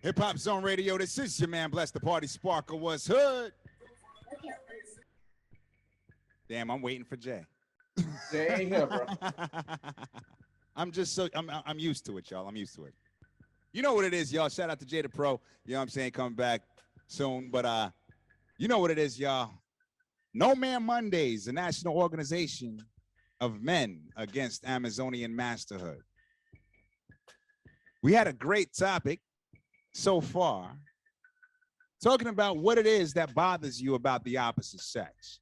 Hip Hop Zone Radio. This is your man, Bless the Party Sparker. Was hood. Damn, I'm waiting for Jay. Jay ain't here, bro. I'm used to it, y'all. I'm used to it. You know what it is, y'all. Shout out to Jay the Pro. You know what I'm saying? Coming back soon. But you know what it is, y'all. M.A.A.M Mondays, the national organization of men against Amazonian masterhood. We had a great topic so far, talking about what it is that bothers you about the opposite sex.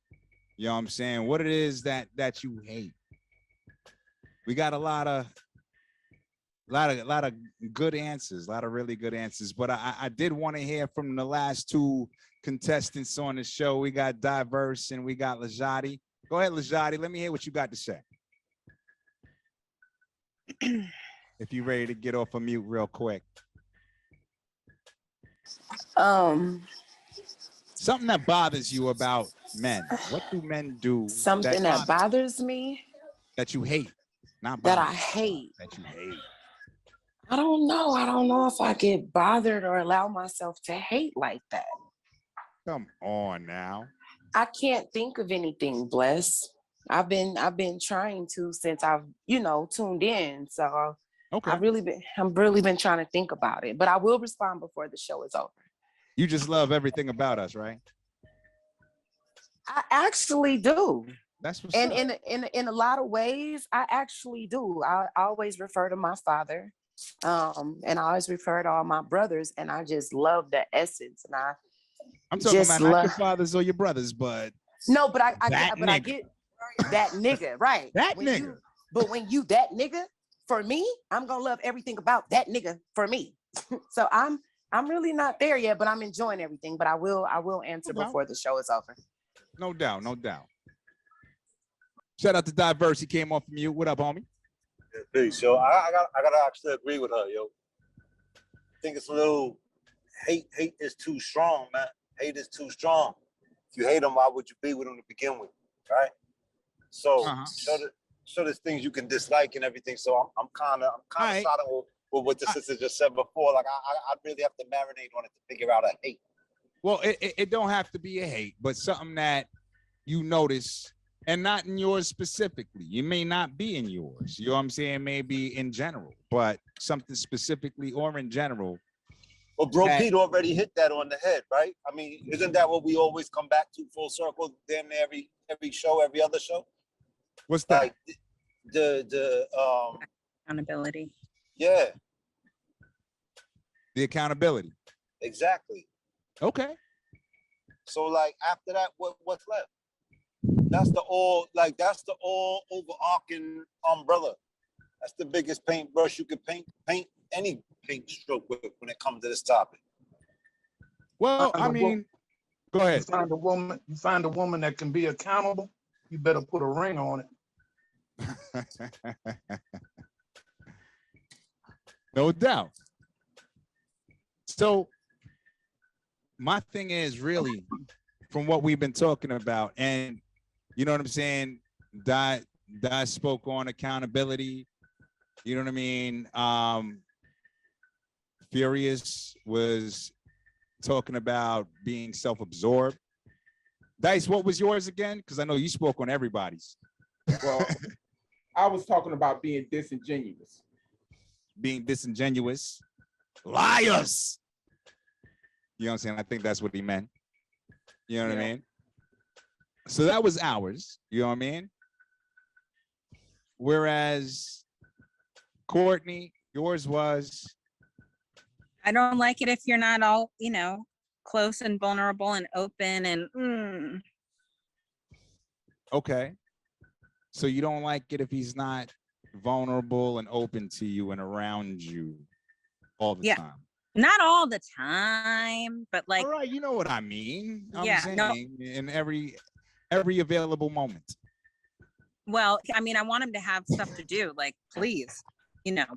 You know what I'm saying? What it is that you hate. We got a lot of good answers, a lot of really good answers. But I did want to hear from the last two contestants on the show. We got Diverse and we got Lajati. Go ahead, Lajati. Let me hear what you got to say. If you're ready to get off of mute real quick. Something that bothers you about men. What do men do? Something that bothers me. That you hate. Not that bothers, I hate. That you hate. I don't know. I don't know if I get bothered or allow myself to hate like that. Come on now. I can't think of anything, Bless. I've been trying to since I've, tuned in. So okay. I'm really been trying to think about it. But I will respond before the show is over. You just love everything about us, right? I actually do. That's what's and up. in a lot of ways, I actually do. I always refer to my father, and I always refer to all my brothers, and I just love the essence. And I'm talking about not your fathers or your brothers, but no, but I get that nigga, right? That nigga. But when you that nigga for me, I'm gonna love everything about that nigga for me. So I'm really not there yet, but I'm enjoying everything. But I will answer before the show is over. No doubt, no doubt. Shout out to Diverse. He came off mute. What up, homie? Yeah, peace. So I gotta actually agree with her, yo. I think it's a little hate is too strong, man. Hate is too strong. If you hate them, why would you be with them to begin with, right? So so there's things you can dislike and everything. So I'm kind of siding with what the sister just said before. Like I really have to marinate on it to figure out a hate. Well, it don't have to be a hate, but something that you notice, and not in yours specifically. You may not be in yours. You know what I'm saying? Maybe in general, but something specifically or in general. Well, Bro Pete already hit that on the head, right? I mean, isn't that what we always come back to full circle? Damn near every show, every other show. What's that? Like the accountability. Yeah. The accountability. Exactly. Okay. So like after that, what's left? That's the all overarching umbrella. That's the biggest paintbrush you can paint any paint stroke with when it comes to this topic. Well, I mean, go ahead. You find a woman that can be accountable, you better put a ring on it. No doubt. So my thing is really from what we've been talking about, and you know what I'm saying? That spoke on accountability. You know what I mean? Furious was talking about being self-absorbed. Dice, what was yours again? Because I know you spoke on everybody's. Well, I was talking about being disingenuous. Being disingenuous. Liars. You know what I'm saying? I think that's what he meant. You know what I mean? So that was ours. You know what I mean? Whereas Courtney, yours was. I don't like it if you're not all, close and vulnerable and open and. Okay. So you don't like it if he's not vulnerable and open to you and around you all the time. Not all the time, but like. All right, you know what I mean. I'm saying in every available moment. Well, I mean, I want him to have stuff to do, like, please,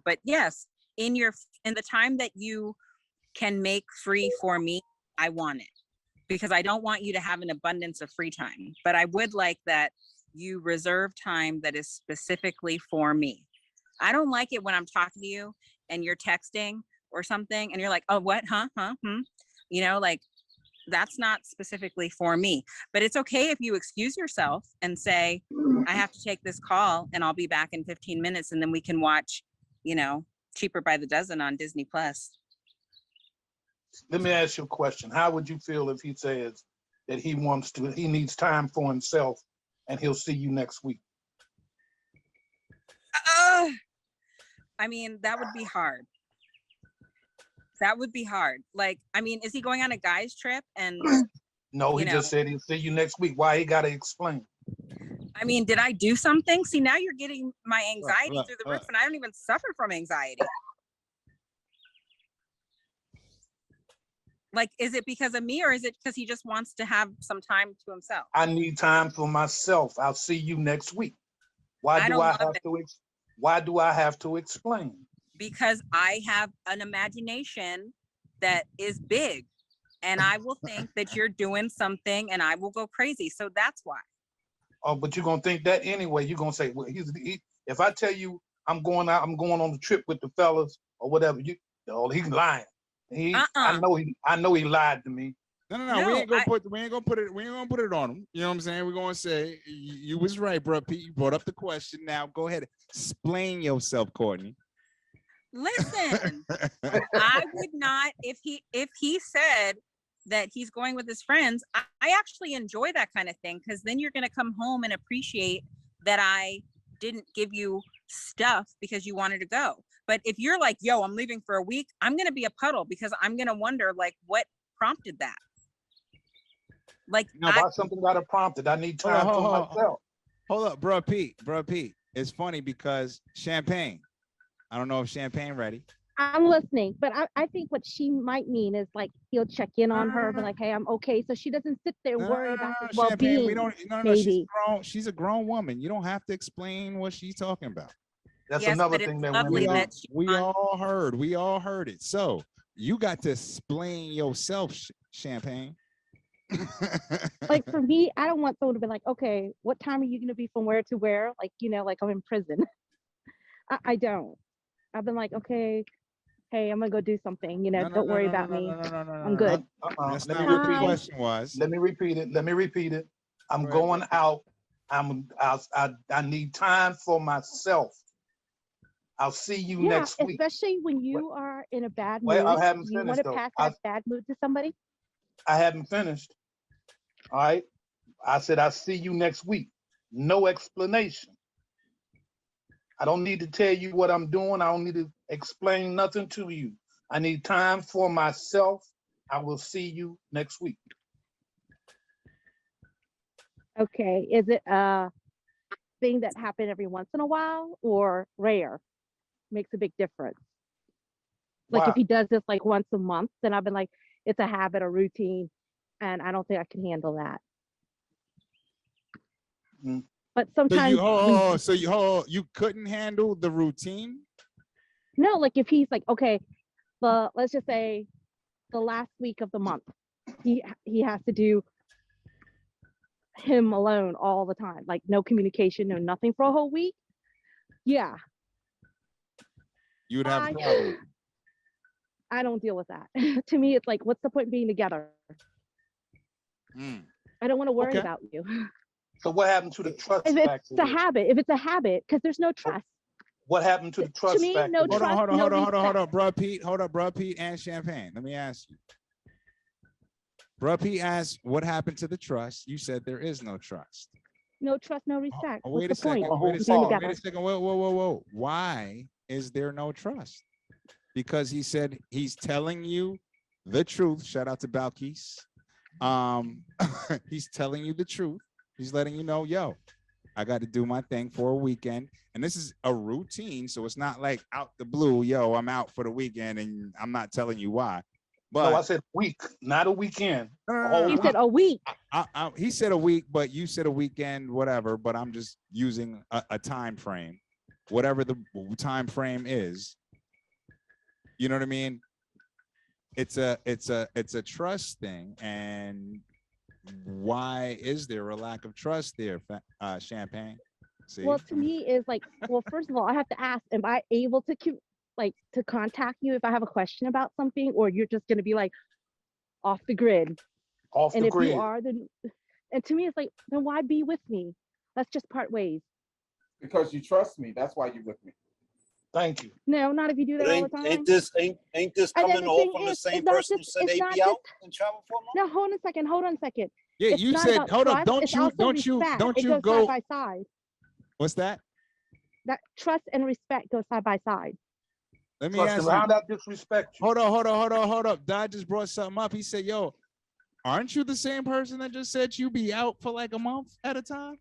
but yes, in the time that you can make free for me, I want it, because I don't want you to have an abundance of free time, but I would like that you reserve time that is specifically for me. I don't like it when I'm talking to you and you're texting, or something, and you're like, oh, what, huh, you know, like that's not specifically for me. But it's okay if you excuse yourself and say, I have to take this call and I'll be back in 15 minutes, and then we can watch, you know, Cheaper by the Dozen on Disney Plus. Let me ask you a question. How would you feel if he says that he needs time for himself and he'll see you next week? I mean, that would be hard. That would be hard. Like, I mean, is he going on a guy's trip? And No, he just said he'll see you next week. Why he got to explain? I mean, did I do something? See, now you're getting my anxiety through the roof, and I don't even suffer from anxiety. Like, is it because of me, or is it because he just wants to have some time to himself? I need time for myself. I'll see you next week. Why do I have to explain? Because I have an imagination that is big, and I will think that you're doing something, and I will go crazy. So that's why. Oh, but you're gonna think that anyway. You're gonna say, well, if I tell you I'm going out, I'm going on the trip with the fellas or whatever, he's lying. I know he lied to me. No. We ain't gonna put it on him. You know what I'm saying? We're gonna say you was right, bro. Pete, you brought up the question. Now go ahead, explain yourself, Courtney. Listen, I would not, if he said that he's going with his friends, I actually enjoy that kind of thing, because then you're gonna come home and appreciate that I didn't give you stuff because you wanted to go. But if you're like, yo, I'm leaving for a week, I'm gonna be a puddle, because I'm gonna wonder like what prompted that. Like, why something got it prompted? I need time for myself. Hold up, bro, Pete. It's funny because Champagne. I don't know if Champagne ready. I'm listening, but I think what she might mean is like he'll check in on her, be like, hey, I'm okay. So she doesn't sit there worry about his well-being. We don't, no, she's a grown woman. You don't have to explain what she's talking about. That's another thing that we all heard it. So you got to explain yourself, Champagne. Like for me, I don't want someone to be like, okay, what time are you going to be from where to where? Like, you know, like I'm in prison. I don't. I've been like, okay, hey, I'm gonna go do something. You know, don't worry about me. I'm good. That's not what the question was. Let me repeat it. I'm going out. I need time for myself. I'll see you next week. Especially when you are in a bad mood. I haven't finished. You want to pass that bad mood to somebody? I haven't finished. All right. I said I'll see you next week. No explanation. I don't need to tell you what I'm doing. I don't need to explain nothing to you. I need time for myself. I will see you next week. Okay. Is it a thing that happened every once in a while or rare? Makes a big difference. Like if he does this like once a month, then I've been like, it's a habit or routine, and I don't think I can handle that. Mm. But sometimes so you couldn't handle the routine? No, like if he's like, okay, let's just say the last week of the month, he has to do him alone all the time, like no communication, no nothing for a whole week. Yeah. You would have a problem. I don't deal with that. To me, it's like, what's the point in being together? I don't want to worry about you. So what happened to the trust factor? If it's a habit, because there's no trust. What happened to the trust to me, factor? No trust, hold on, bro, Pete. Hold up, bro, Pete and Champagne. Let me ask you. Bro, Pete asked, what happened to the trust? You said there is no trust. No trust, no respect. Wait a second. Whoa. Why is there no trust? Because he said he's telling you the truth. Shout out to Balkis. He's telling you the truth. He's letting you know, yo, I got to do my thing for a weekend. And this is a routine. So it's not like out the blue, yo, I'm out for the weekend and I'm not telling you why. But no, I said week, not a weekend. He said a week. He said a week, but you said a weekend, whatever. But I'm just using a time frame, whatever the time frame is. You know what I mean? It's a trust thing, and why is there a lack of trust there, Champagne? See? Well, to me is like, well, first of all, I have to ask, am I able to like to contact you if I have a question about something, or you're just gonna be like off the grid? Off And the if you grid. are, then and to me it's like, then why be with me? Let's just part ways. Because you trust me. That's why you're with me. Thank you. No, not if you do But that all the time. ain't this And then coming the all thing from the is, same it's not person who just, said it's they not be out just. and travel for a month? Now hold on a second. Hold on a second. Yeah, It's you not said, about hold up, trust. It's also respect. don't It you goes go. side by side. What's that? That trust and respect go side by side. Let me Trust ask him. How you. that disrespect you? Hold up. Dad just brought something up. He said, yo, aren't you the same person that just said you be out for like a month at a time?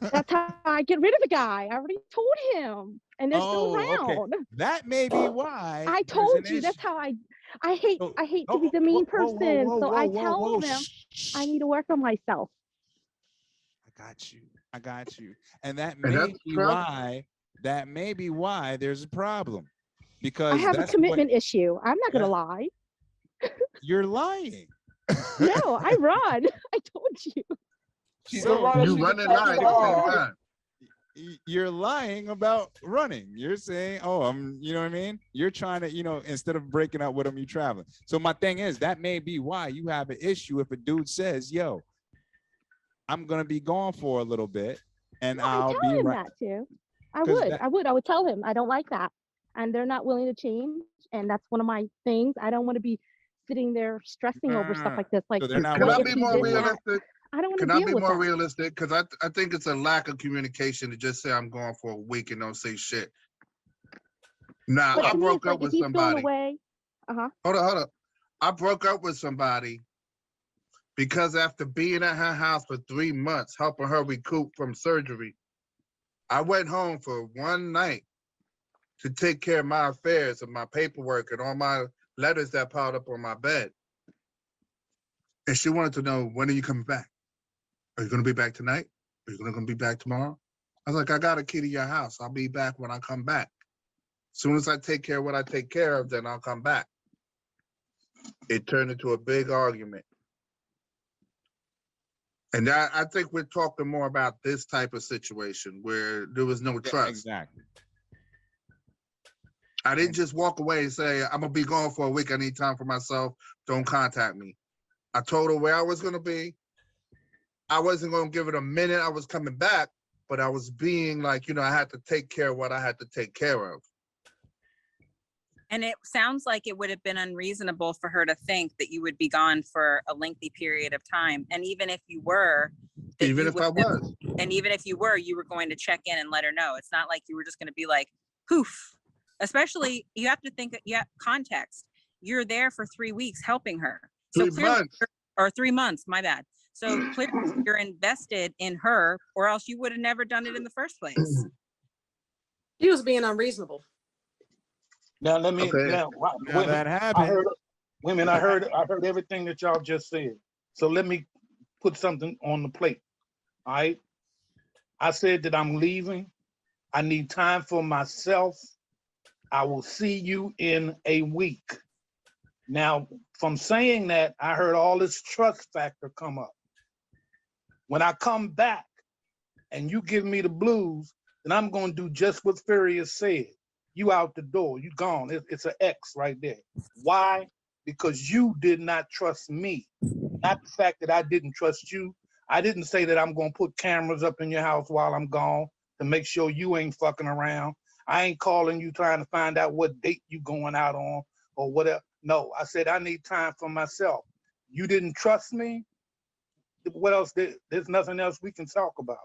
That's how I get rid of the guy. I already told him, and they're still Okay. around. That may be why I there's an told you. issue. That's how I hate. So- I hate to be the mean person, so I tell whoa. them I need to work on myself. I got you. And that And may that's be trust. why, there's a problem. I Because have a that's commitment issue. I'm not gonna that- lie. you're lying. No, I run. I told you. She's So- a runner. You She's running a track lying star. at You're lying about running. You're saying, oh, you know what I mean? You're trying to, instead of breaking up with him, you traveling. So my thing is, that may be why you have an issue if a dude says, yo, I'm going to be gone for a little bit and No, I I'll tell be him right. that too. I 'Cause would. that- I would tell him I don't like that, and they're not willing to change. And that's one of my things. I don't want to be sitting there stressing over stuff like this. Like, So they're not Can what I if be he more did that? realistic? I don't want to Can I deal be with more that. realistic? Because I think it's a lack of communication to just say I'm going for a week and don't say shit. Now, But I to me, broke it's like up if with he's feeling somebody. away. Hold on. I broke up with somebody because after being at her house for 3 months, helping her recoup from surgery, I went home for one night to take care of my affairs and my paperwork and all my letters that piled up on my bed. And she wanted to know, when are you coming back? Are you going to be back tonight? Are you going to be back tomorrow? I was like, I got a key to your house. I'll be back when I come back. As soon as I take care of what I take care of, then I'll come back. It turned into a big argument. And I think we're talking more about this type of situation where there was no Yeah, trust. exactly. I didn't just walk away and say, I'm going to be gone for a week. I need time for myself. Don't contact me. I told her where I was going to be. I wasn't going to give it a minute. I was coming back, but I was being like, I had to take care of what I had to take care of. And it sounds like it would have been unreasonable for her to think that you would be gone for a lengthy period of time. And even if you were, Even if I was. and even if you were going to check in and let her know. It's not like you were just going to be like, poof. Especially, you have to think, context. You're there for 3 weeks helping her. So 3 months. or 3 months, my bad. So clearly you're invested in her, or else you would have never done it in the first place. He was being unreasonable. Now let me. Okay. Now, Now that I happened. heard women. I heard everything that y'all just said. So let me put something on the plate. All right. I said that I'm leaving. I need time for myself. I will see you in a week. Now, from saying that, I heard all this trust factor come up. When I come back and you give me the blues, then I'm going to do just what Furious said. You out the door, you gone. It's an X right there. Why? Because you did not trust me. Not the fact that I didn't trust you. I didn't say that I'm going to put cameras up in your house while I'm gone to make sure you ain't fucking around. I ain't calling you trying to find out what date you going out on or whatever. No, I said I need time for myself. You didn't trust me. What else? There's nothing else we can talk about.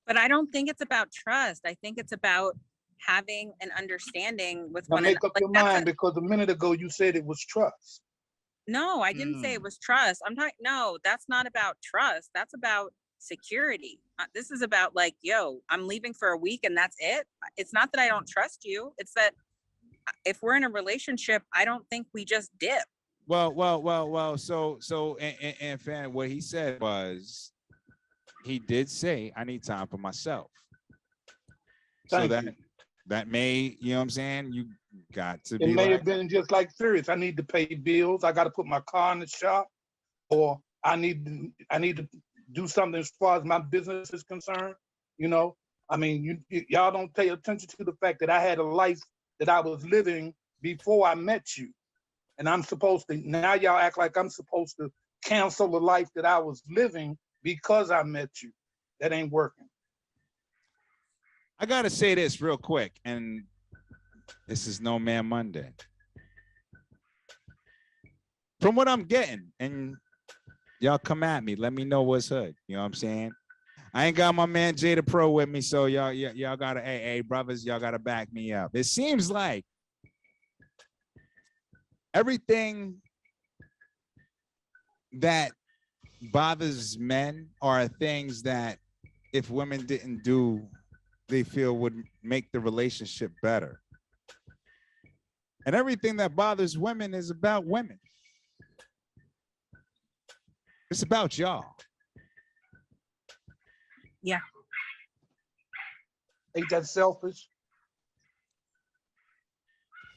But I don't think it's about trust. I think it's about having an understanding with Now one make another. up your mind, because a minute ago you said it was trust. No, I didn't say it was trust. I'm talking, no, that's not about trust. That's about security. This is about like, yo, I'm leaving for a week and that's it. It's not that I don't trust you. It's that if we're in a relationship, I don't think we just dip. Well. So, and fan, what he said was, he did say, I need time for myself. Thank So you. that may, you know what I'm saying? You got to It be may like, have been just like Furious. I need to pay bills. I got to put my car in the shop, or I need to do something as far as my business is concerned. I mean, y'all don't pay attention to the fact that I had a life that I was living before I met you. And I'm supposed to, now y'all act like I'm supposed to cancel the life that I was living because I met you. That ain't working. I gotta say this real quick, and this is No Man Monday. From what I'm getting, and y'all come at me, let me know what's hood. You know what I'm saying? I ain't got my man Jada Pro with me, so y'all gotta, hey brothers, y'all gotta back me up. It seems like everything that bothers men are things that if women didn't do, they feel would make the relationship better. And everything that bothers women is about women. It's about y'all. Yeah. Ain't that selfish?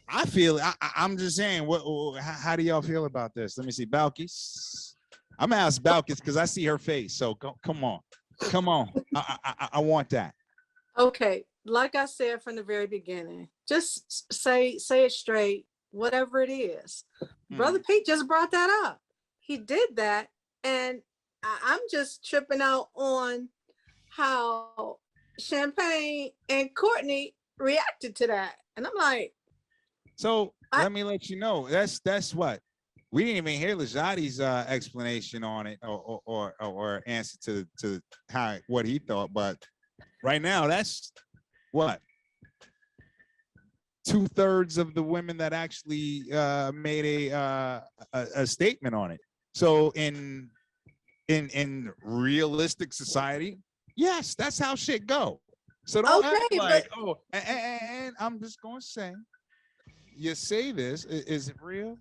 I feel. I'm just saying. How do y'all feel about this? Let me see, Balkis. I'm gonna ask Balkis because I see her face. So come on. I want that. Okay, like I said from the very beginning, just say it straight, whatever it is. Brother Pete just brought that up. He did that, and I'm just tripping out on how Champagne and Courtney reacted to that. And I'm like, So let me let you know. That's what we didn't even hear Lajati's explanation on it or answer to how what he thought. But right now, that's what 2/3 of the women that actually made a statement on it. So in realistic society, yes, that's how shit go. So don't act okay, like, but oh, and I'm just gonna say, you say this, is it real?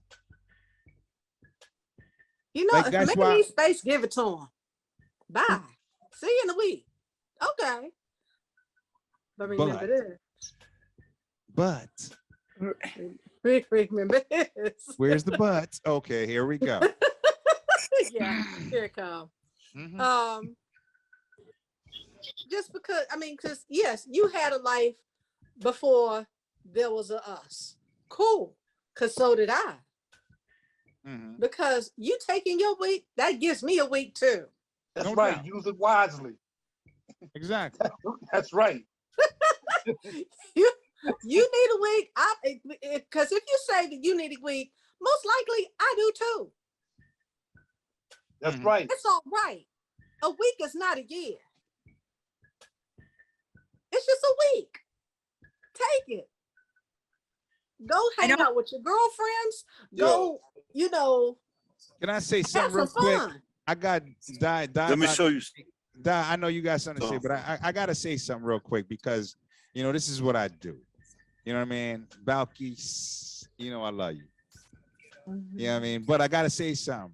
you know, Like if that's man why. needs space, give it to him. Bye. See you in a week. Okay. But remember But this. Remember this. where's the but? Okay, here we go. Yeah, here it comes. Just because, I mean, because yes, you had a life before there was a us. Cool. Because so did I. Because you taking your week, that gives me a week too. That's right. Doubt. Use it wisely. Exactly. That's right. you need a week. Because if you say that you need a week, most likely I do too. That's right. It's all right. A week is not a year. It's just a week. Take it. Go hang out with your girlfriends. Go, you know. Can I say something real quick? I got Let me show you. I know you got something to say, but I gotta say something real quick because you know this is what I do. You know what I mean? Balkis, you know I love you. You know what I mean? But I gotta say something.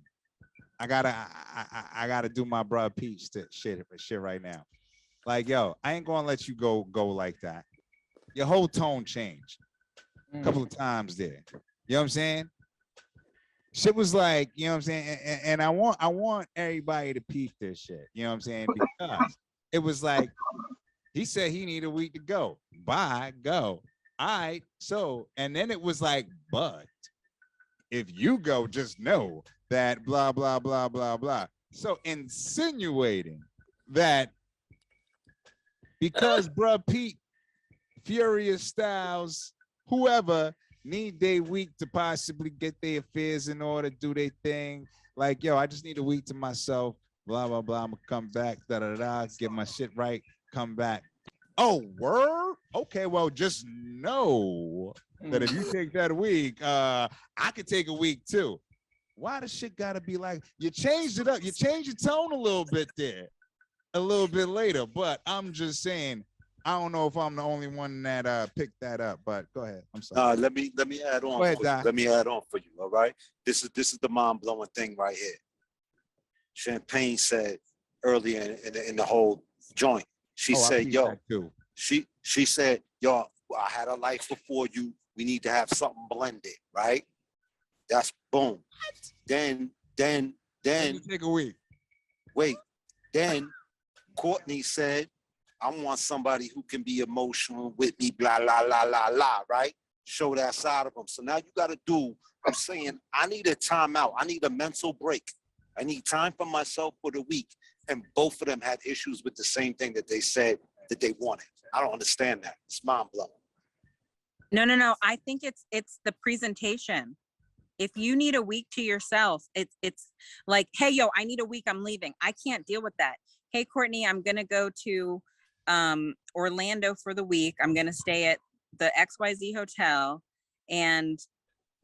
I gotta do my brother Peach shit right now. Like, yo, I ain't gonna let you go like that. Your whole tone changed a couple of times there. You know what I'm saying? Shit was like, you know what I'm saying? And I want everybody to peep this shit. You know what I'm saying? Because it was like, he said he needed a week to go. Bye, go. All right. So, and then it was like, but if you go, just know that blah, blah, blah, blah, blah. So insinuating that because bruh Pete, Furious Styles, whoever need their week to possibly get their affairs in order, do their thing. Like, yo, I just need a week to myself, blah, blah, blah. I'm gonna come back, get my shit right, come back. Oh, word? Okay, well, just know that if you take that week, I could take a week too. Why the shit gotta be like, you changed it up, you changed your tone a little bit there, a little bit later, but I'm just saying, I don't know if I'm the only one that picked that up, but go ahead. I'm sorry. Let me add on. Go ahead, for you. Let me add on for you. All right. This is the mind blowing thing right here. Champagne said earlier in the whole joint. She said, "Yo, she said, yo, I had a life before you. We need to have something blended, right? That's boom. Then take a week. Wait. Then Courtney said, I want somebody who can be emotional with me, blah, blah, blah, blah, blah, right? show that side of them. So now you got to do, I'm saying, I need a timeout. I need a mental break. I need time for myself for the week. And both of them had issues with the same thing that they said that they wanted. I don't understand that. It's mind blowing. No. I think it's the presentation. If you need a week to yourself, it's like, hey, yo, I need a week. I'm leaving. I can't deal with that. Hey, Courtney, I'm going to go to Orlando for the week. I'm going to stay at the XYZ hotel and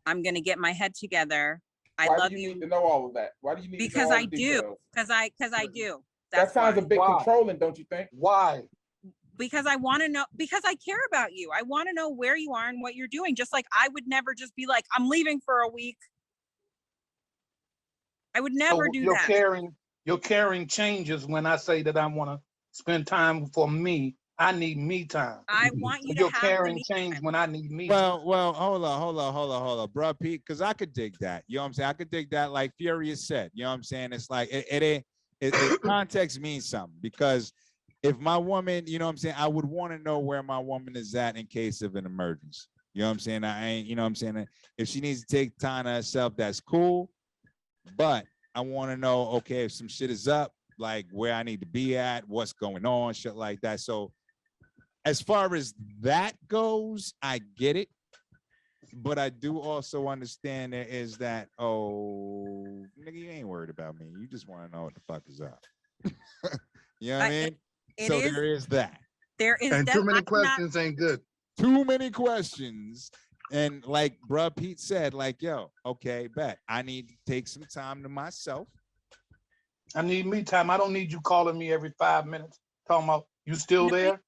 I'm going to get my head together. I Why love do you you. need to know all of that? Why do you need Because to know all I the do. details? Because I do. That sounds why. a bit Why? controlling, don't you think? Why? Because I want to know, because I care about you. I want to know where you are and what you're doing. Just like I would never just be like, I'm leaving for a week. I would never So do your that. caring changes when I say that I want to spend time for me. I need me time. I want you So to your have the caring me change time. when I need me time. Well, hold on, bro, Pete, because I could dig that. You know what I'm saying? I could dig that, like Furious said. You know what I'm saying? It's like it context means something, because if my woman, you know what I'm saying, I would want to know where my woman is at in case of an emergency. You know what I'm saying? I ain't, you know what I'm saying? If she needs to take time to herself, that's cool. But I want to know, okay, if some shit is up, like where I need to be at, what's going on, shit like that. So as far as that goes, I get it. But I do also understand there is that, oh, nigga, you ain't worried about me. You just want to know what the fuck is up. You know what I mean? It So is. there is that. There is. And too many questions ain't good. Too many questions. And like bruh Pete said, like, yo, okay, bet. I need to take some time to myself. I need me time. I don't need you calling me every 5 minutes. Talking about you still there?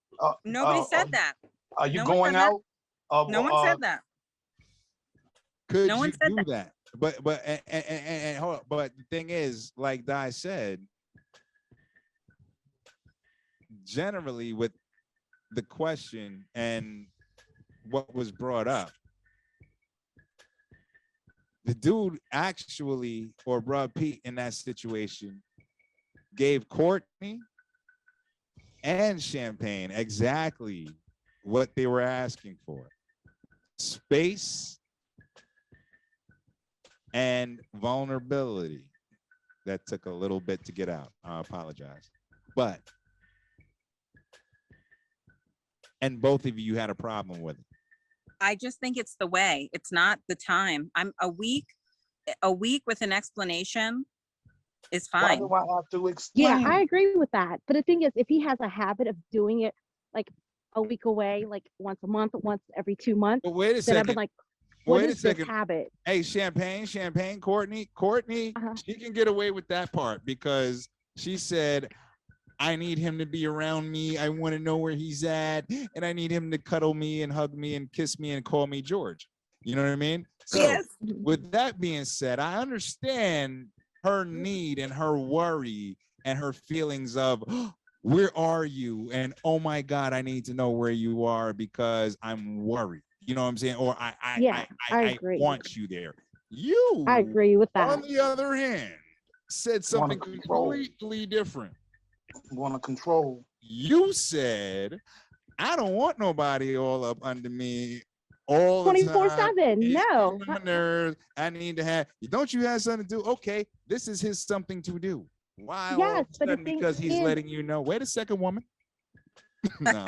Nobody said that. Are you No one going said that. out? No one said that. Could No one you said do that. that? But hold on. But the thing is, like Di said, generally with the question and what was brought up, the dude actually, or bruh Pete in that situation, gave Courtney and Champagne exactly what they were asking for: space and vulnerability. That took a little bit to get out. I apologize. But, and both of you had a problem with it. I just think it's the way. It's not the time. I'm a week with an explanation is Why fine. do I have to Yeah, explain? I agree with that. But the thing is, if he has a habit of doing it like a week away, like once a month, once every 2 months, But wait a then I've been second. like, what Wait a is this second. habit? Hey, Champagne, Courtney, she can get away with that part because she said, I need him to be around me. I want to know where he's at. And I need him to cuddle me and hug me and kiss me and call me George. You know what I mean? So Yes. with that being said, I understand her need and her worry and her feelings of, where are you? And oh my God, I need to know where you are because I'm worried. You know what I'm saying? Or Yeah, I I agree. want you there. You, I agree with that. on the other hand, said something control. completely different. Want to control. You said, I don't want nobody all up under me all the time. 24/7. He's No. getting on my nerves. I need to have, don't you have something to do? Okay, this is his something to do. Why all Yes, of a but the sudden? thing Because he's is, letting you know, wait a second, woman. No.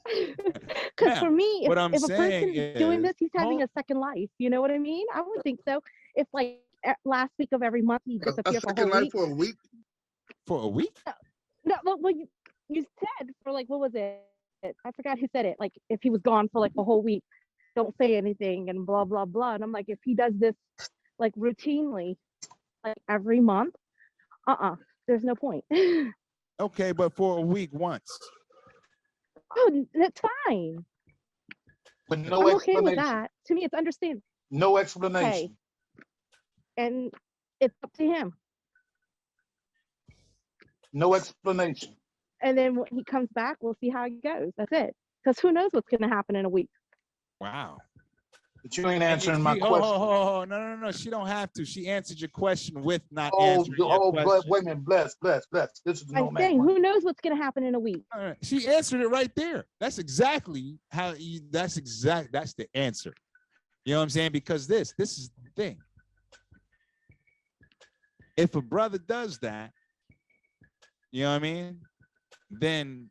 because Now, for me, what I'm if a person saying is doing is, this, he's having hold, a second life. You know what I mean? I would think so. If like last week of every month he A disappeared for a second whole life week. for a week? for a week? No, well, you said for like, what was it? I forgot who said it. Like if he was gone for like a whole week, don't say anything and blah blah blah. And I'm like, if he does this like routinely, like every month, there's no point. Okay, but for a week once. Oh, that's fine. With no I'm okay with explanation. that. To me, it's understandable. No explanation. And it's up to him. No explanation. And then when he comes back, we'll see how it goes. That's it. Because who knows what's going to happen in a week? Wow. But you ain't answering my She, question. no. She don't have to. She answered your question with not Oh, answering your but question. wait a minute. Bless. This is the I'm No Man saying, Monday. who knows what's going to happen in a week? She answered it right there. That's exactly how you, that's the answer. You know what I'm saying? Because this is the thing. If a brother does that, you know what I mean? Then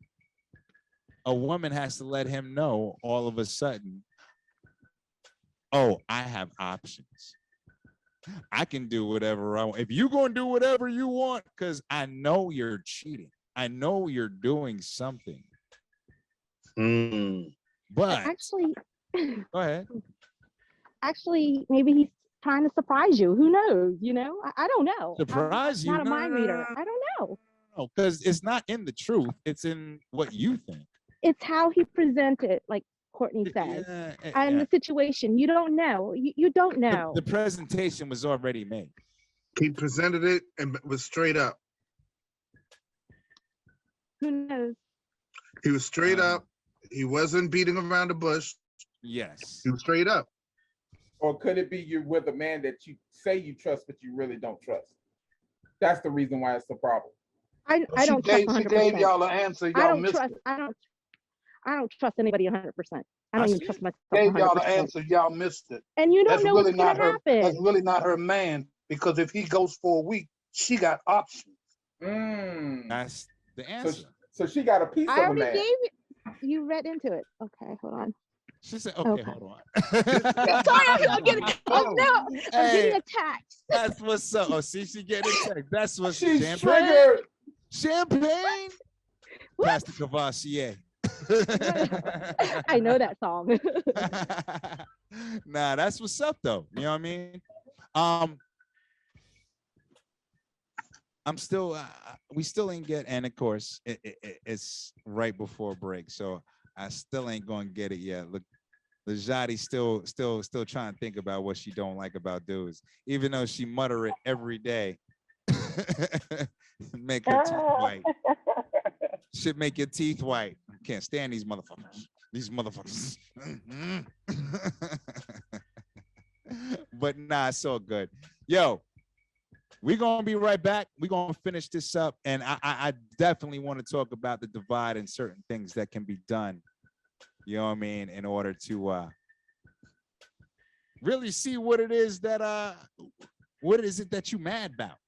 a woman has to let him know all of a sudden, oh, I have options. I can do whatever I want. If you're going to do whatever you want, because I know you're cheating. I know you're doing something. But Actually, go ahead. actually, maybe he's trying to surprise you. Who knows? You know, I don't know. Surprise you? Not a mind reader. I don't know. No, because it's not in the truth. It's in what you think. It's how he presented, like Courtney said, and the situation. You don't know. You don't know. The presentation was already made. He presented it and was straight up. Who knows? He was straight up. He wasn't beating around the bush. Yes. He was straight up. Or could it be you're with a man that you say you trust, but you really don't trust? That's the reason why it's the problem. I don't trust 100%. She gave y'all an answer. Y'all missed it. I don't trust anybody 100%. I don't even trust myself 100%. Gave y'all the answer. Y'all missed it. And you don't know what's going to happen. That's really not her man, because if he goes for a week, she got options. That's the answer. So she got a piece I of a already man. gave it. You read into it. Okay, hold on. She said, okay. Hold on. Sorry, I'm getting attacked. That's what's up. Oh, see, she getting attacked. That's what's She's champagne. triggered. Champagne. Pastor Cavassier. I know that song. Nah, that's what's up though. You know what I mean? I'm still we still ain't get, and of course it's right before break, so I still ain't gonna get it yet. Look, Lajati still trying to think about what she don't like about dudes, even though she mutter it every day. Make her teeth white. Should make your teeth white. Can't stand these motherfuckers. These motherfuckers. But nah, it's all good. Yo, we're gonna be right back. We're gonna finish this up, and I definitely want to talk about the divide and certain things that can be done. You know what I mean, in order to really see what it is that what is it that you mad about?